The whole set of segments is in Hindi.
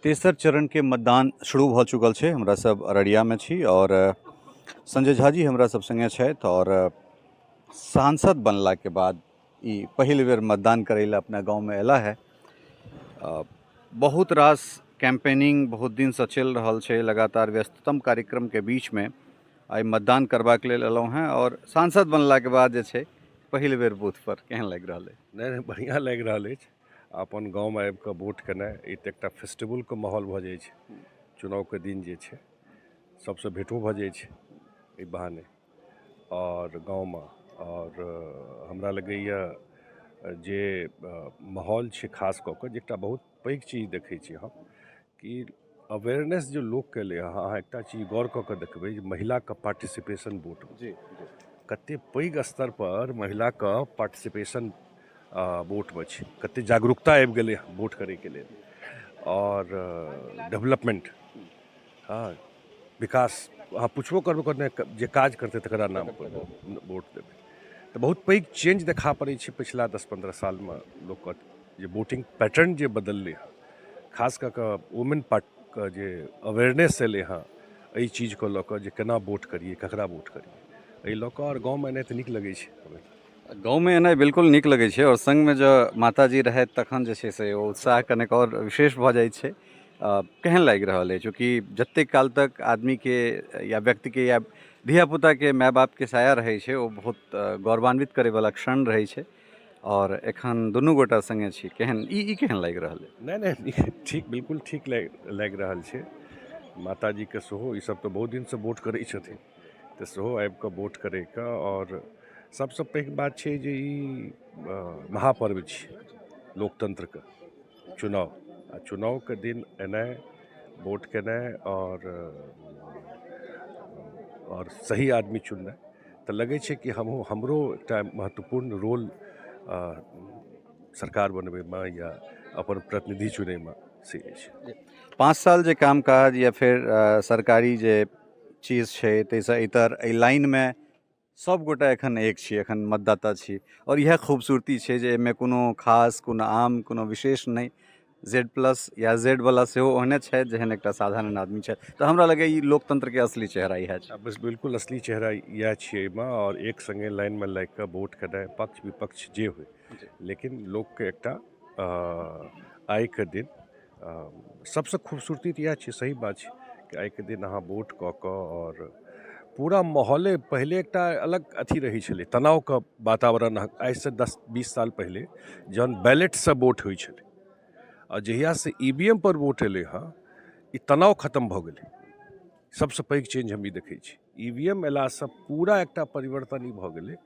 तेसर चरण के मतदान शुरू भ चुकल छै। हमरा सब अररिया में छी और संजय झा जी हमरा सब संगे छथि और सांसद बनला के बाद ई पहिल बेर मतदान करे ला अपना गांव में एला है। बहुत रास कैंपेनिंग बहुत दिन से चल रहा छै, लगातार व्यस्ततम कार्यक्रम के बीच में आई मतदान करबाक लेल एलहुँ हैं और सांसद बनला के बाद जे छै पहिल बेर बूथ पर केहन लागि रहल है? नहीं बढ़िया लागि रहल अछि। अपन गाँव में आबि कऽ वोट केनाइ ई तऽ एकटा फेस्टिवलके माहौल भऽ जाइ छै। चुनावके दिन जे छै सबसँ भेँटो भऽ जाइ छै एहि बहाने और गाँव में। और हमरा लगैए जे माहौल छै खास कऽ कऽ जे एकटा बहुत पैघ चीज देखै छी हम कि अवेयरनेस जो लोकके लेल अहाँ एकटा चीज गौर कऽ कऽ देखबै जे महिलाके पार्टिसिपेशन वोटमे जी कते पैघ स्तर पर महिलाके पार्टिसिपेशन वोटमे छै, कते जागरूकता आबि गेलै वोट करैके लेल और डेवलपमेंट हाँ विकास अहाँ पुछबो करबै कने जे काज करतै तकरा नाम पर वोट देबै तऽ बहुत पैघ चेंज देखा पड़ै छै। पिछला 10-15 सालमे लोकके जे वोटिंग पैटर्न जे बदललै हँ, खास कऽ कऽ वुमेन पार्टके जे अवेयरनेस एलै हँ एहि चीजके लऽ कऽ जे केना वोट करिए ककरा वोट करिए एहि लऽ कऽ। और गाँवमे एनाइ तऽ नीक लगै छै। गाँव में एनाइ बिल्कुल नीक लगै छै और संग में जो माताजी रहैत तखन जे छै से ओ उत्साह कनेक और विशेष भऽ जाइ छै। केहन लागि रहल है? चूँकि जतेक काल तक आदमी के या व्यक्ति के या धियापुता के माय बाप के साया रहै छै ओ बहुत गौरवान्वित करे वाला क्षण रहै छै और एखन दुनू गोटा संगे छी। केहन ई केहन लागि रहल है? नहीं ठीक बिल्कुल ठीक लागि रहल छै। माताजीके सेहो ईसब तऽ बहुत दिनसँ वोट करै छथिन तऽ सेहो आबि कऽ वोट करैके। और सबसँ पैघ बात छै जे ई महापर्व छै लोकतंत्रके चुनाव। आ चुनावके दिन एनाइ वोट केनाइ और सही आदमी चुननाइ तऽ लगै छै कि हमरो एकटा महत्वपूर्ण रोल सरकार बनबैमे या अपन प्रतिनिधि चुनैमे से अछि। 5 साल जे काम काज या फिर सरकारी जे चीज छै ताहिसँ इतर एहि लाइन में सब गोटा एखन एक छी, एखन मतदाता छी और यह खूबसूरती छै जे एहिमे कोनो खास कोनो आम कोनो विशेष नहीं। Z+ या Z वाला सेहो ओहने छथि जेहन एकटा साधारण आदमी छथि। तऽ हमरा लगे ई लोकतंत्र के असली चेहरा इएह छै। बस बिल्कुल असली चेहरा इएह छियै एहिमे। और एक संगे लाइनमे लागि कऽ वोट केनाइ पक्ष विपक्ष जे होइ, लेकिन लोकके एकटा आइके दिन सबसँ खूबसूरती तऽ इएह छै। सही बात छै कि आइके दिन अहाँ वोट कऽ कऽ और पूरा माहौले पहले एकटा अलग अथी रहै छलै, तनावके वातावरण। आइसँ 10-20 साल पहले जहन बैलेटसँ वोट होइ छलै और जहियासँ EVM पर वोट एलै हँ ई तनाव खत्म भऽ गेलै। सबसँ पैघ चेंज हम ई देखै छी। EVM अयलासँ पूरा एकटा परिवर्तन ई भऽ गेलै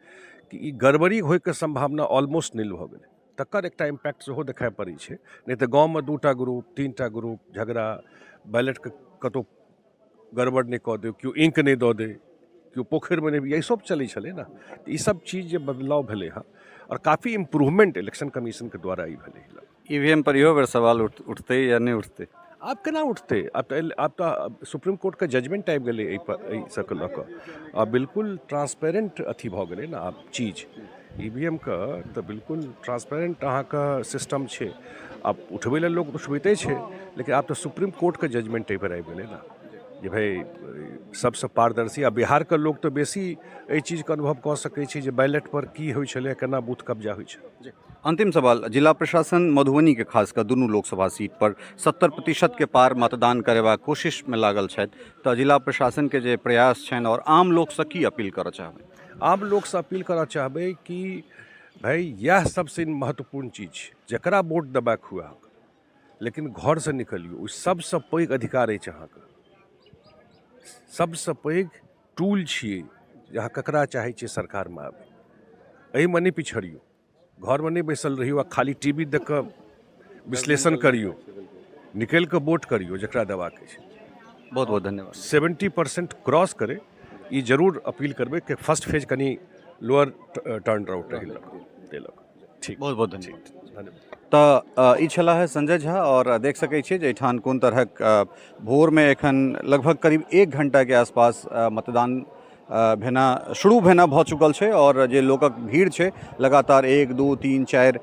कि ई गड़बड़ी होइके सम्भावना ऑलमोस्ट नील भऽ गेलै। तकर एकटा इम्पैक्ट सेहो देखाइ पड़ै छै। नहीं तऽ गाँवमे 2टा ग्रुप 3टा ग्रुप झगड़ा, बैलेटके कतहु गड़बड़ नहीं कऽ दे, केओ इंक नहीं दऽ दे, केओ पोखरिमे नहीं, यही सब चलै छलै ने। तऽ ई सब चीज जे बदलाव भेलै हँ और काफ़ी इम्प्रूवमेंट इलेक्शन कमीशनके द्वारा ई भेलै। EVM पर इहो बेर सवाल उठतै या नहीं उठतै? आब केना उठतै? आब तऽ सुप्रीम कोर्टके जजमेंट आबि गेलै एहि सबके लऽ कऽ। आ बिल्कुल ट्रांसपेरेंट अथी भऽ गेलै ने आब चीज। EVMके तऽ बिल्कुल ट्रांसपेरेंट अहाँके सिस्टम छै। आब उठबै लेल लोक उठबैते छै, लेकिन आब तऽ सुप्रीम कोर्टके जजमेंट एहि पर आबि गेलै ने जे भाई सबसँ पारदर्शी। आ बिहारके लोक तऽ बेसी एहि चीजके अनुभव कऽ सकै छै जे बैलेट पर की होइ छलै, केना बूथ कब्जा होइ छै। अंतिम सवाल, जिला प्रशासन मधुबनी के खासकर दुनू लोकसभा सीट पर 70% के पार मतदान करेबाक कोशिश में लागल छथि। तऽ जिला प्रशासन के जे प्रयास छनि और आम लोक से की अपील करऽ चाहबै? आम लोकसँ अपील करऽ चाहबै कि भाई इएह सबसँ महत्वपूर्ण चीज छै। जकरा वोट देबाक हुए अहाँके, लेकिन घरसँ निकलियौ, ओ सबसँ पैघ अधिकार अछि अहाँके। सबसँ पैघ टूल छियै जे अहाँ ककरा चाहै छियै सरकारमे आबै। एहिमे नहीं पिछड़ियौ, घरमे नहीं बैसल रहियौ आ खाली टीवी देख कऽ विश्लेषण करियौ, निकलि कऽ वोट करियौ जकरा देबाक अछि। बहुत बहुत धन्यवाद। 70% क्रॉस करे ई जरूर अपील करबै कि फर्स्ट फेज कनी लोअर टर्न आउट देलक। ठीक, बहुत बहुत धन्यवाद। धन्यवाद। तऽ ई छला है संजय झा और देख सकै छियै जे एहिठाम कोन तरहक भोर में एखन लगभग करीब 1 घंटा के आसपास मतदान भेना शुरू भेना भऽ चुकल छै और जे लोकक भीड़ छै लगातार 1 2 3 4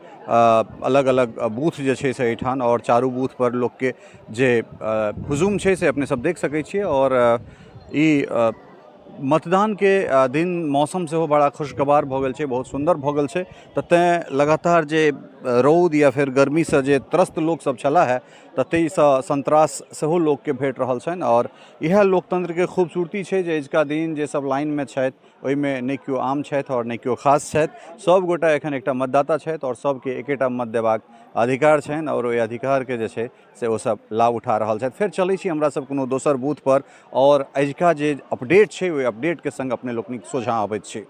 अलग अलग बूथ जे छै से एहिठाम और चारू बूथ पर लोक के जे हुजूम छै से अपने सब देख सकै छियै और ई मतदान के दिन मौसम सेहो बड़ा खुशगवार भऽ गेल छै, बहुत सुंदर भऽ गेल छै। तऽ तेँ लगातार जे रौद या फिर गर्मी से जे त्रस्त लोक सब छला है तऽ ताहिसँ संत्रास सेहो लोकके भेट रहल छनि और इएह लोकतंत्रके खूबसूरती छै जे अजुका दिन जे सब लाइनमे छथि ओहिमे नहि केओ आम छथि और नहि केओ खास छथि, सब गोटा एखन एकटा मतदाता छथि और सबके एकेटा मत देबाक अधिकार छनि और ओहि अधिकारके जे छै से ओ सब लाभ उठा रहल छथि। फेर चलै छी हमरा सब कोनो दोसर बूथ पर और अजुका जे अपडेट छै ओहि अपडेटके संग अपने लोकनिक सोझाँ अबैत छी।